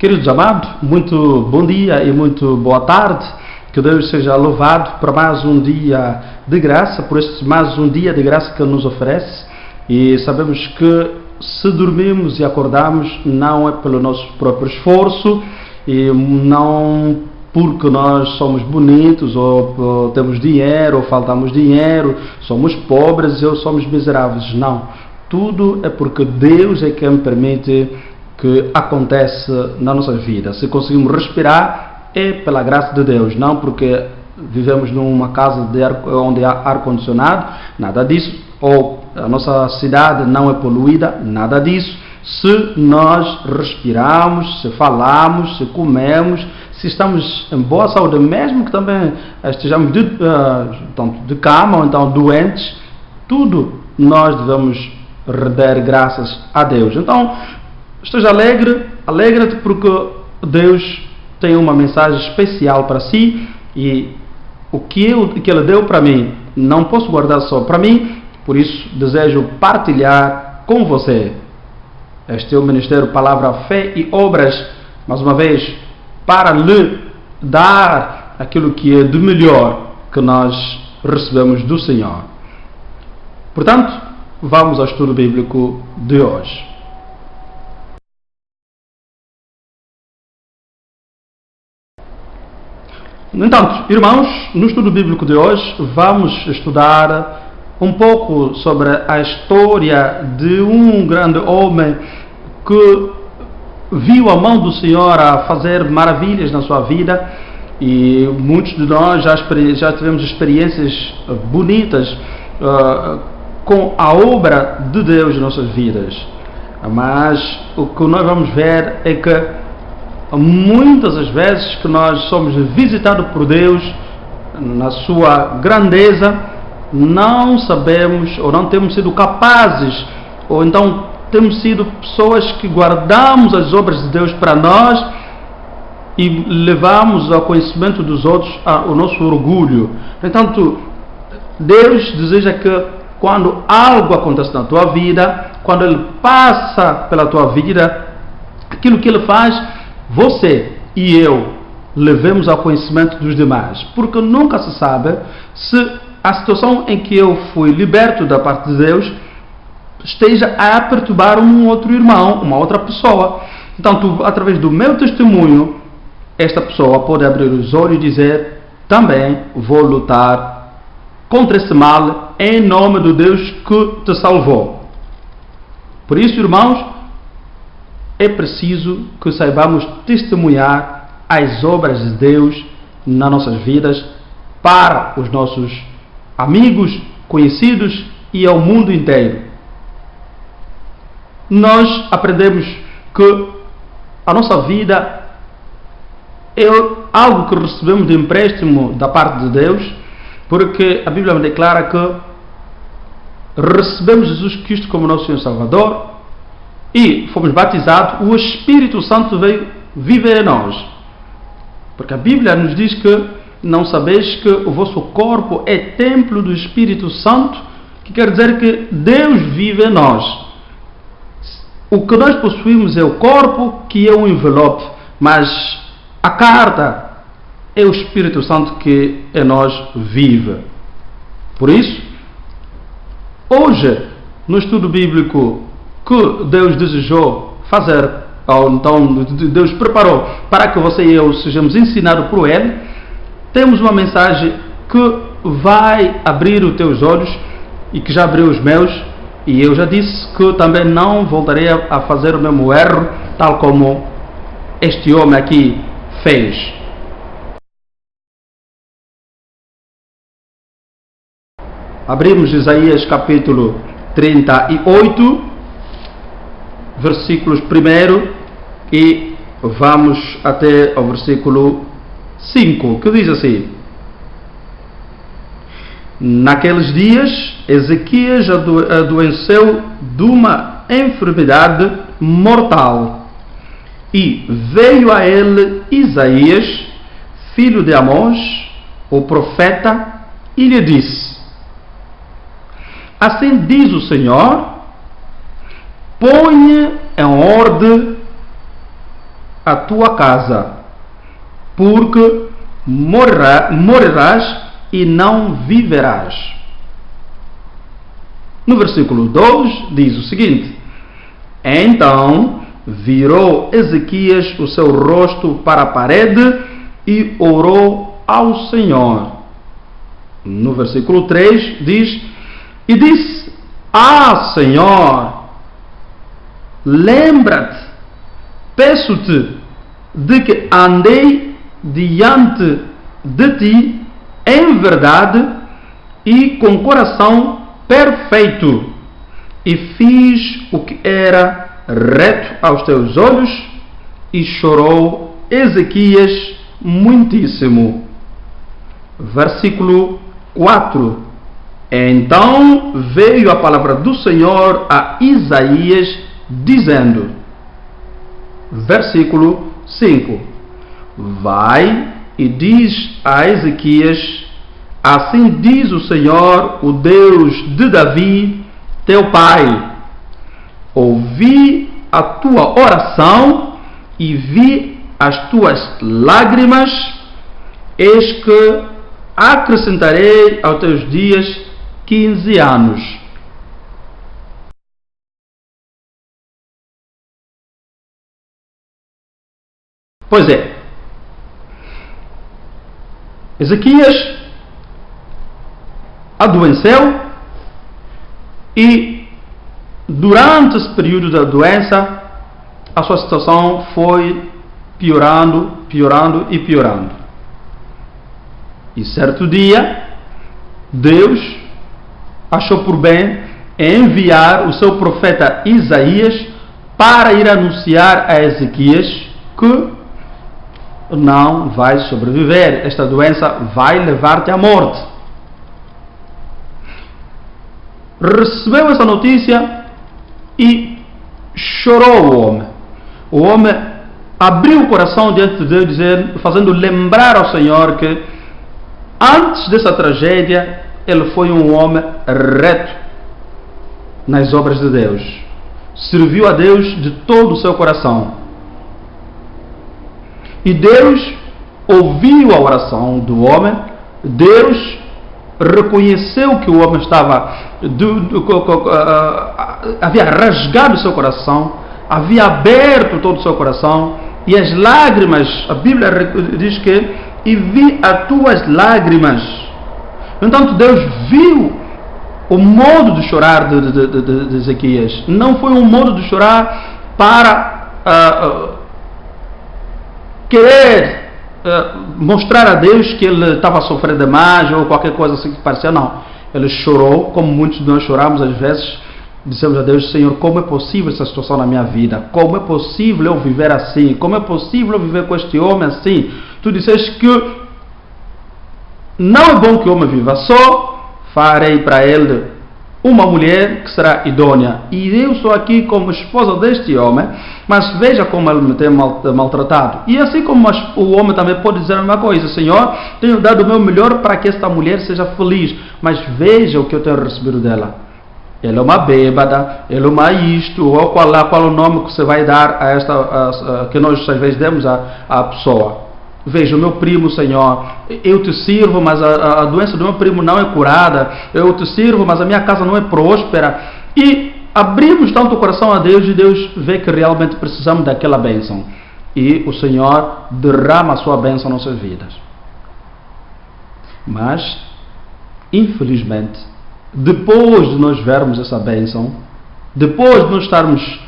Queridos amados, muito bom dia e muito boa tarde. Que Deus seja louvado por mais um dia de graça, por este mais um dia de graça que Ele nos oferece. E sabemos que se dormimos e acordamos não é pelo nosso próprio esforço e não porque nós somos bonitos ou temos dinheiro ou faltamos dinheiro, somos pobres ou somos miseráveis. Não. Tudo é porque Deus é quem permite que aconteça na nossa vida. Se conseguimos respirar, é pela graça de Deus, não porque vivemos numa casa onde há ar-condicionado, nada disso, ou a nossa cidade não é poluída, nada disso. Se nós respiramos, se falamos, se comemos, se estamos em boa saúde, mesmo que também estejamos de cama ou então doentes, tudo nós devemos render graças a Deus. Então, esteja alegre, alegra-te porque Deus tem uma mensagem especial para si e o que Ele deu para mim, não posso guardar só para mim, por isso desejo partilhar com você. Este é o Ministério Palavra, Fé e Obras, mais uma vez, para lhe dar aquilo que é de melhor que nós recebemos do Senhor. Portanto, vamos ao estudo bíblico de hoje. No entanto, irmãos, no estudo bíblico de hoje vamos estudar um pouco sobre a história de um grande homem que viu a mão do Senhor a fazer maravilhas na sua vida e muitos de nós já tivemos experiências bonitas com a obra de Deus em nossas vidas. Mas o que nós vamos ver é que muitas das vezes que nós somos visitados por Deus na sua grandeza, não sabemos ou não temos sido capazes, ou então temos sido pessoas que guardamos as obras de Deus para nós e levamos ao conhecimento dos outros o nosso orgulho. Portanto, Deus deseja que quando algo acontece na tua vida, quando Ele passa pela tua vida, aquilo que Ele faz, você e eu levemos ao conhecimento dos demais, porque nunca se sabe se a situação em que eu fui liberto da parte de Deus esteja a perturbar um outro irmão, uma outra pessoa. Então, através do meu testemunho, esta pessoa pode abrir os olhos e dizer: também vou lutar contra esse mal em nome do Deus que te salvou. Por isso, irmãos, é preciso que saibamos testemunhar as obras de Deus nas nossas vidas para os nossos amigos, conhecidos e ao mundo inteiro. Nós aprendemos que a nossa vida é algo que recebemos de empréstimo da parte de Deus, porque a Bíblia declara que recebemos Jesus Cristo como nosso Senhor e Salvador e fomos batizados, o Espírito Santo veio viver em nós. Porque a Bíblia nos diz que não sabeis que o vosso corpo é templo do Espírito Santo, que quer dizer que Deus vive em nós. O que nós possuímos é o corpo, que é um envelope, mas a carta é o Espírito Santo que em nós vive. Por isso, hoje, no estudo bíblico que Deus desejou fazer, ou então Deus preparou para que você e eu sejamos ensinados por Ele, temos uma mensagem que vai abrir os teus olhos e que já abriu os meus, e eu já disse que também não voltarei a fazer o mesmo erro, tal como este homem aqui fez. Abrimos Isaías capítulo 38, versículos 1 e vamos até ao versículo 5, que diz assim: Naqueles dias, Ezequias adoeceu de uma enfermidade mortal, e veio a ele Isaías, filho de Amós, o profeta, e lhe disse: Assim diz o Senhor, ponha em ordem a tua casa, porque morrerás e não viverás. No versículo 2 diz o seguinte: então virou Ezequias o seu rosto para a parede e orou ao Senhor. No versículo 3 diz: e disse: Senhor, lembra-te, peço-te, de que andei diante de ti em verdade e com coração perfeito, e fiz o que era reto aos teus olhos. E chorou Ezequias muitíssimo. Versículo 4. Então veio a palavra do Senhor a Isaías, dizendo, versículo 5: vai e diz a Ezequias: assim diz o Senhor, o Deus de Davi, teu pai, ouvi a tua oração e vi as tuas lágrimas, eis que acrescentarei aos teus dias 15 anos. Pois é, Ezequias adoeceu e durante esse período da doença a sua situação foi piorando. E certo dia Deus achou por bem enviar o seu profeta Isaías para ir anunciar a Ezequias que não vai sobreviver, esta doença vai levar-te à morte. Recebeu essa notícia e chorou o homem. O homem abriu o coração diante de Deus, dizendo, fazendo lembrar ao Senhor que antes dessa tragédia ele foi um homem reto nas obras de Deus. Serviu a Deus de todo o seu coração. E Deus ouviu a oração do homem. Deus reconheceu que o homem havia rasgado o seu coração, havia aberto todo o seu coração, e as lágrimas, a Bíblia diz que, e vi as tuas lágrimas. Então Deus viu o modo de chorar de Ezequias. Não foi um modo de chorar para querer mostrar a Deus que ele estava a sofrer demais ou qualquer coisa assim que parecia. Não, ele chorou como muitos de nós choramos às vezes. Dissemos a Deus: Senhor, como é possível essa situação na minha vida? Como é possível eu viver assim? Como é possível eu viver com este homem assim? Tu disseste que não é bom que o homem viva só, farei para ele uma mulher que será idônea. E eu sou aqui como esposa deste homem, mas veja como ele me tem maltratado. E assim como o homem também pode dizer a mesma coisa: Senhor, tenho dado o meu melhor para que esta mulher seja feliz, mas veja o que eu tenho recebido dela. Ela é uma bêbada, ela é uma isto, ou qual o nome que você vai dar a esta, que nós às vezes demos à pessoa. Veja, o meu primo, Senhor, eu te sirvo, mas a doença do meu primo não é curada. Eu te sirvo, mas a minha casa não é próspera. E abrimos tanto o coração a Deus, e Deus vê que realmente precisamos daquela bênção. E o Senhor derrama a sua bênção nas nossas vidas. Mas, infelizmente, depois de nós vermos essa bênção, depois de nós estarmos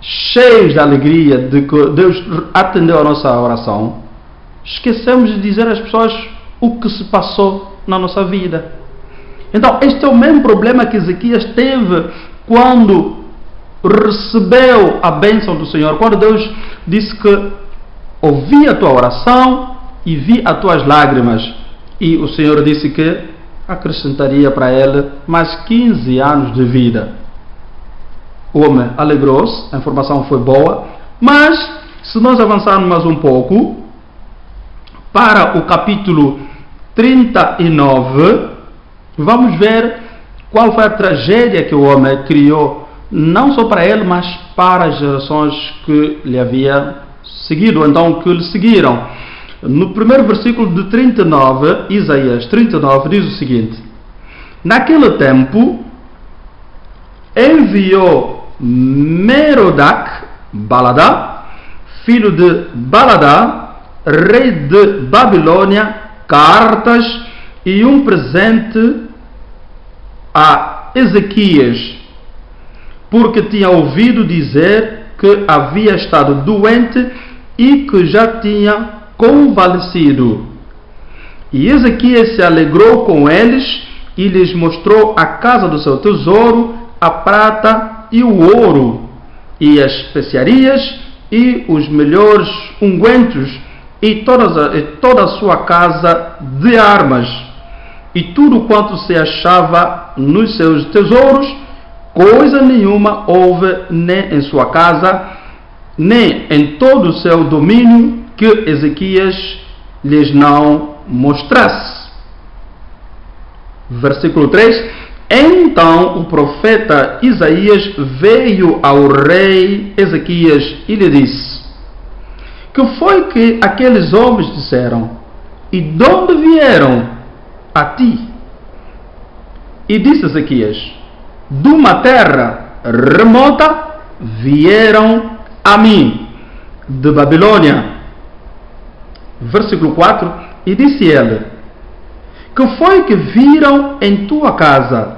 cheios de alegria de que Deus atendeu a nossa oração, esquecemos de dizer às pessoas o que se passou na nossa vida. Então, este é o mesmo problema que Ezequias teve quando recebeu a bênção do Senhor. Quando Deus disse que ouvi a tua oração e vi as tuas lágrimas. E o Senhor disse que acrescentaria para ele mais 15 anos de vida. O homem alegrou-se, a informação foi boa, mas se nós avançarmos mais um pouco para o capítulo 39, vamos ver qual foi a tragédia que o homem criou, não só para ele, mas para as gerações que lhe havia seguido, então, que lhe seguiram. No primeiro versículo de 39, Isaías 39, diz o seguinte: naquele tempo enviou Merodach Baladá, filho de Baladá, rei de Babilônia, cartas e um presente a Ezequias, porque tinha ouvido dizer que havia estado doente e que já tinha convalescido. E Ezequias se alegrou com eles e lhes mostrou a casa do seu tesouro, a prata e o ouro, e as especiarias e os melhores ungüentos, e toda a sua casa de armas, e tudo quanto se achava nos seus tesouros. Coisa nenhuma houve nem em sua casa, nem em todo o seu domínio, que Ezequias lhes não mostrasse. Versículo 3. Então o profeta Isaías veio ao rei Ezequias e lhe disse: que foi que aqueles homens disseram? E de onde vieram a ti? E disse Ezequias: de uma terra remota vieram a mim, de Babilônia. Versículo 4. E disse ele: que foi que viram em tua casa?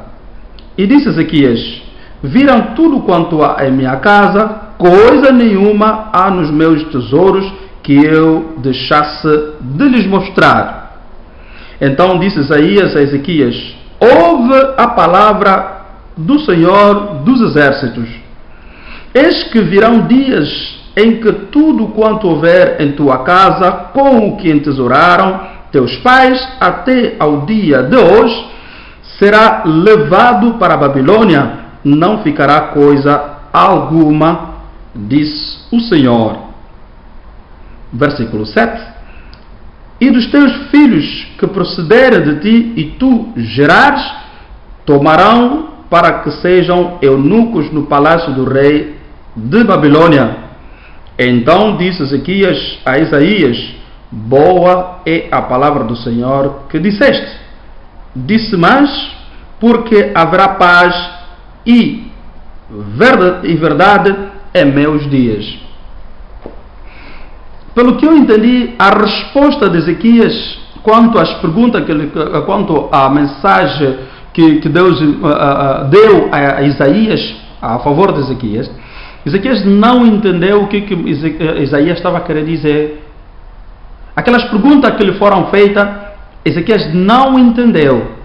E disse Ezequias: viram tudo quanto há em minha casa, coisa nenhuma há nos meus tesouros que eu deixasse de lhes mostrar. Então disse Isaías a Ezequias: ouve a palavra do Senhor dos Exércitos. Eis que virão dias em que tudo quanto houver em tua casa, com o que entesouraram teus pais até ao dia de hoje, será levado para a Babilônia, não ficará coisa alguma, diz o Senhor. Versículo 7. E dos teus filhos que procederem de ti e tu gerares, tomarão para que sejam eunucos no palácio do rei de Babilônia. Então disse Ezequias a Isaías: boa é a palavra do Senhor que disseste. Disse mais, porque haverá paz e verdade em meus dias. Pelo que eu entendi, a resposta de Ezequias quanto às perguntas, quanto à mensagem que Deus deu a Isaías a favor de Ezequias, Ezequias não entendeu o que Isaías estava a querer dizer. Aquelas perguntas que lhe foram feitas, Ezequias não entendeu.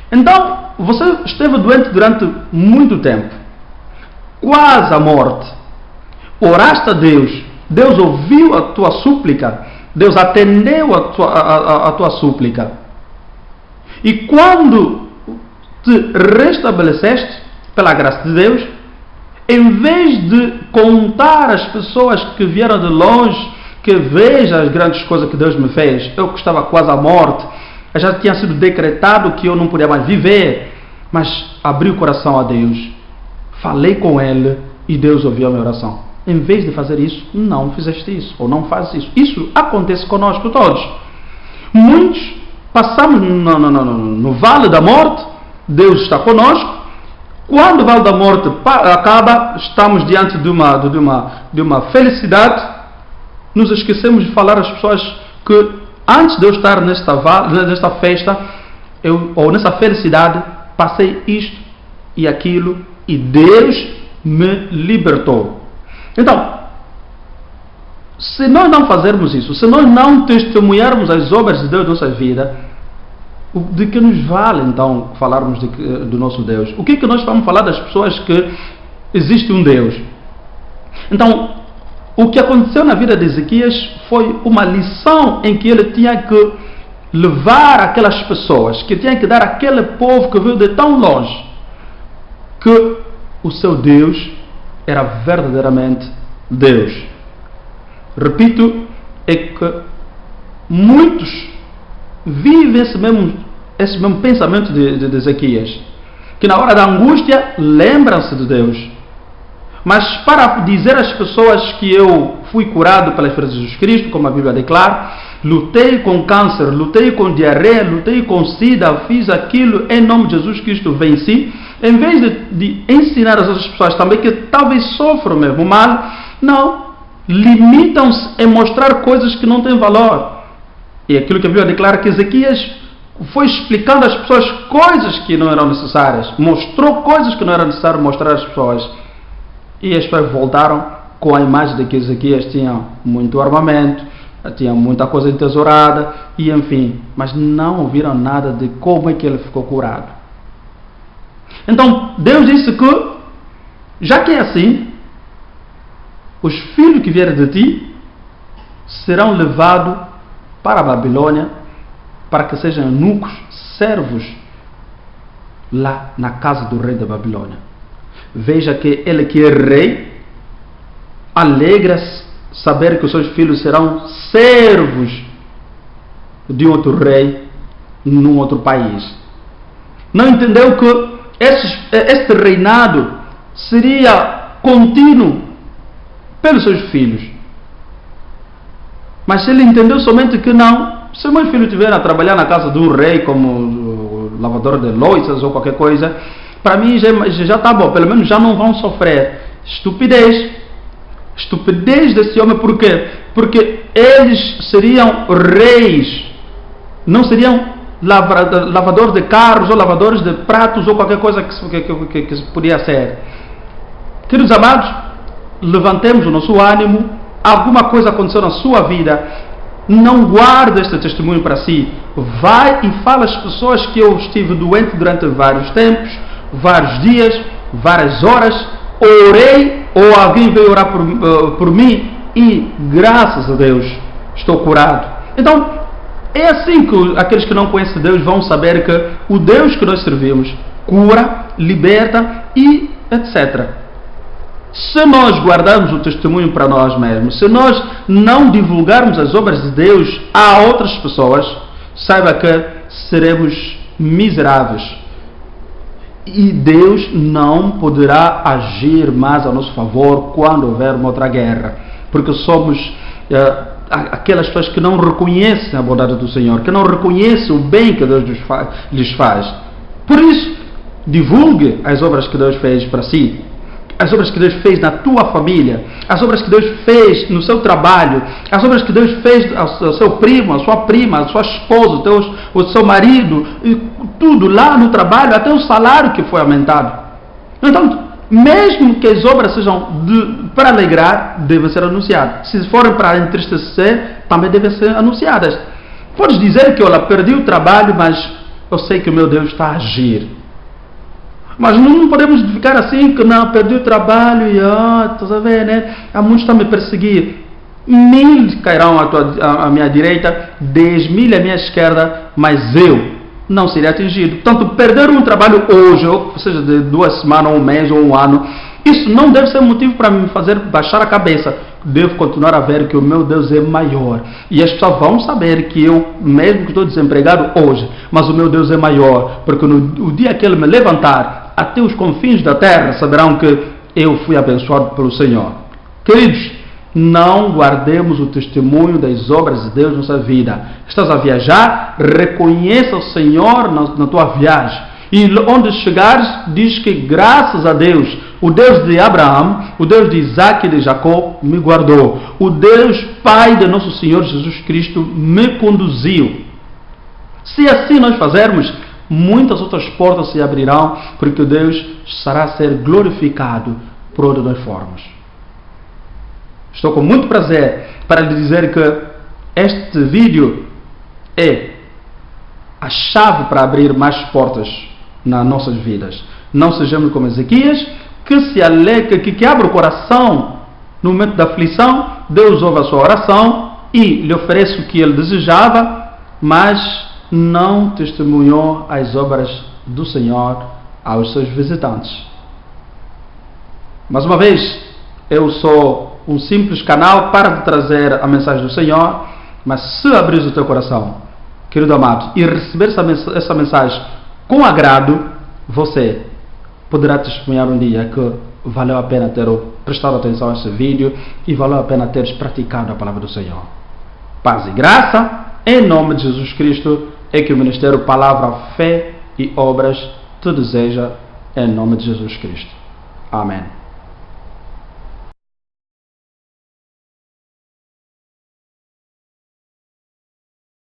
Então, você esteve doente durante muito tempo, quase à morte. Oraste a Deus, Deus ouviu a tua súplica, Deus atendeu a tua súplica. E quando te restabeleceste, pela graça de Deus, em vez de contar às pessoas que vieram de longe, que vejam as grandes coisas que Deus me fez, eu que estava quase à morte, já tinha sido decretado que eu não podia mais viver, mas abri o coração a Deus, falei com Ele e Deus ouviu a minha oração. Em vez de fazer isso, não fizeste isso, ou não fazes isso. Isso acontece conosco todos. Muitos passamos no vale da morte, Deus está conosco. Quando o vale da morte acaba, estamos diante de uma felicidade. Nos esquecemos de falar às pessoas que antes de eu estar nesta festa, ou nessa felicidade, passei isto e aquilo e Deus me libertou. Então, se nós não fazermos isso, se nós não testemunharmos as obras de Deus na nossa vida, de que nos vale então falarmos do nosso Deus? O que é que nós vamos falar das pessoas que existe um Deus? Então, o que aconteceu na vida de Ezequias foi uma lição em que ele tinha que levar aquelas pessoas, que tinha que dar àquele povo que veio de tão longe, que o seu Deus era verdadeiramente Deus. Repito, é que muitos vivem esse mesmo pensamento de Ezequias, que na hora da angústia lembram-se de Deus, Mas para dizer às pessoas que eu fui curado pela fé de Jesus Cristo, como a Bíblia declara, lutei com câncer, lutei com diarreia, lutei com sida, fiz aquilo, em nome de Jesus Cristo venci, em vez de ensinar as outras pessoas também que talvez sofram mesmo mal, não, limitam-se em mostrar coisas que não têm valor. E aquilo que a Bíblia declara que Ezequias foi explicando às pessoas coisas que não eram necessárias, mostrou coisas que não era necessário mostrar às pessoas. E as pessoas voltaram com a imagem de que Ezequias tinha muito armamento, tinha muita coisa entesourada, e enfim, mas não ouviram nada de como é que ele ficou curado. Então, Deus disse que, já que é assim, os filhos que vierem de ti serão levados para a Babilônia, para que sejam eunucos, servos, lá na casa do rei da Babilônia. Veja que ele que é rei, alegra-se saber que os seus filhos serão servos de outro rei, num outro país. Não entendeu que este reinado seria contínuo pelos seus filhos. Mas ele entendeu somente que não. Se meus filhos estiverem a trabalhar na casa de um rei, como lavador de louças ou qualquer coisa, para mim já está bom, pelo menos já não vão sofrer estupidez. Estupidez desse homem, por quê? Porque eles seriam reis, não seriam lavadores de carros ou lavadores de pratos ou qualquer coisa que podia ser. Queridos amados, levantemos o nosso ânimo. Alguma coisa aconteceu na sua vida, não guarde este testemunho para si. Vai e fala às pessoas que eu estive doente durante vários tempos, vários dias, várias horas, orei, ou alguém veio orar por mim, e graças a Deus estou curado. Então, é assim que aqueles que não conhecem Deus vão saber que o Deus que nós servimos cura, liberta e etc. Se nós guardarmos o testemunho para nós mesmos, se nós não divulgarmos as obras de Deus a outras pessoas, saiba que seremos miseráveis. E Deus não poderá agir mais a nosso favor quando houver uma outra guerra. Porque somos aquelas pessoas que não reconhecem a bondade do Senhor, que não reconhecem o bem que Deus lhes faz. Por isso, divulgue as obras que Deus fez para si. As obras que Deus fez na tua família, as obras que Deus fez no seu trabalho, as obras que Deus fez ao seu primo, à sua prima, à sua esposa, ao seu marido, tudo lá no trabalho, até o salário que foi aumentado. Então, mesmo que as obras sejam para alegrar, devem ser anunciadas. Se forem para entristecer, também devem ser anunciadas. Podes dizer que, olha, perdi o trabalho, mas eu sei que o meu Deus está a agir. Mas não podemos ficar assim, que não, perdi o trabalho e, estás a ver, né? Há muitos estão a me perseguir. 1000 cairão à minha direita, 10.000 à minha esquerda, mas eu não serei atingido. Portanto, perder um trabalho hoje, ou seja, de 2 semanas, um mês ou um ano, isso não deve ser motivo para me fazer baixar a cabeça. Devo continuar a ver que o meu Deus é maior. E as pessoas vão saber que eu, mesmo que estou desempregado hoje, mas o meu Deus é maior, porque no dia que Ele me levantar, até os confins da terra saberão que eu fui abençoado pelo Senhor. Queridos, não guardemos o testemunho das obras de Deus na nossa vida. Estás a viajar, reconheça o Senhor na tua viagem. E onde chegares, diz que graças a Deus, o Deus de Abraão, o Deus de Isaac e de Jacó me guardou. O Deus Pai de nosso Senhor Jesus Cristo me conduziu. Se assim nós fazermos, muitas outras portas se abrirão, porque Deus estará a ser glorificado por onde nós formos. Estou com muito prazer para lhe dizer que este vídeo é a chave para abrir mais portas nas nossas vidas. Não sejamos como Ezequias, que se alegra, que abre o coração no momento da aflição. Deus ouve a sua oração e lhe oferece o que ele desejava, mas não testemunhou as obras do Senhor aos seus visitantes. Mais uma vez, eu sou um simples canal para te trazer a mensagem do Senhor, mas se abrir o teu coração, querido amado, e receber essa mensagem com agrado, você poderá testemunhar um dia que valeu a pena ter prestado atenção a esse vídeo e valeu a pena teres praticado a palavra do Senhor. Paz e graça, em nome de Jesus Cristo, é que o Ministério Palavra, Fé e Obras te deseja, em nome de Jesus Cristo. Amém.